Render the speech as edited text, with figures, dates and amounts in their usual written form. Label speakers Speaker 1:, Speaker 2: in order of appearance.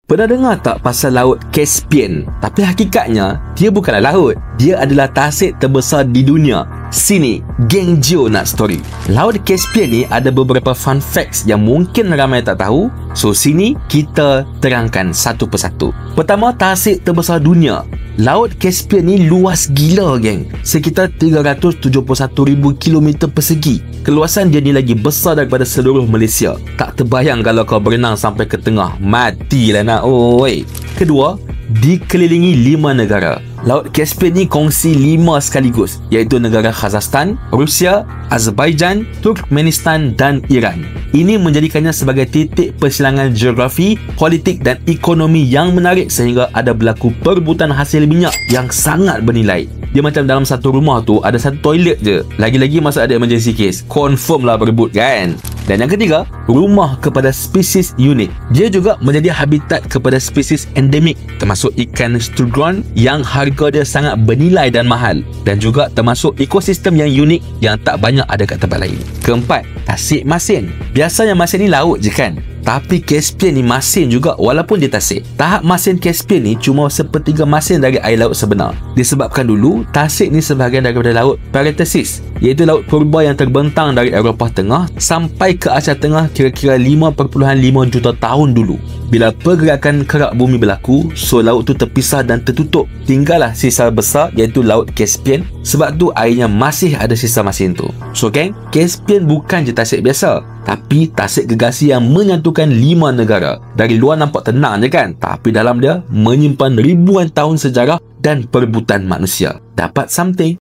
Speaker 1: Pernah dengar tak pasal Laut Caspian? Tapi hakikatnya, dia bukanlah laut. Dia adalah tasik terbesar di dunia. Sini, geng Geo nak story. Laut Caspian ni ada beberapa fun facts yang mungkin ramai tak tahu. So, sini kita terangkan satu persatu. Pertama, tasik terbesar dunia. Laut Caspian ni luas gila, geng. Sekitar 371,000 km persegi. Keluasan dia ni lagi besar daripada seluruh Malaysia. Tak terbayang kalau kau berenang sampai ke tengah. Matilah nak, oi. Kedua, dikelilingi 5 negara. Laut Caspian ni kongsi 5 sekaligus, iaitu negara Kazakhstan, Rusia, Azerbaijan, Turkmenistan dan Iran. Ini menjadikannya sebagai titik persilangan geografi, politik dan ekonomi yang menarik sehingga ada berlaku perebutan hasil minyak yang sangat bernilai. Dia macam dalam satu rumah tu ada satu toilet je. Lagi-lagi masa ada emergency case. Confirm lah berebut kan? Dan yang ketiga, rumah kepada spesies unik. Dia juga menjadi habitat kepada spesies endemik, termasuk ikan strudron yang harga dia sangat bernilai dan mahal, dan juga termasuk ekosistem yang unik yang tak banyak ada kat tempat lain. Keempat, tasik masin. Biasanya masin ni laut je kan? Tapi Caspian ni masin juga walaupun dia tasik. Tahap masin Caspian ni cuma sepertiga masin dari air laut sebenar. Disebabkan dulu, tasik ni sebahagian daripada laut Parenthesis, iaitu laut purba yang terbentang dari Eropah Tengah sampai ke Asia Tengah kira-kira 5.5 juta tahun dulu. Bila pergerakan kerak bumi berlaku, so laut tu terpisah dan tertutup. Tinggallah sisa besar iaitu Laut Caspian. Sebab tu airnya masih ada sisa masin tu. So geng, Caspian bukan je tasik biasa, tapi tasik gegasi yang menyatukan 5 negara. Dari luar nampak tenang je kan? Tapi dalam dia menyimpan ribuan tahun sejarah dan perebutan manusia. Dapat something.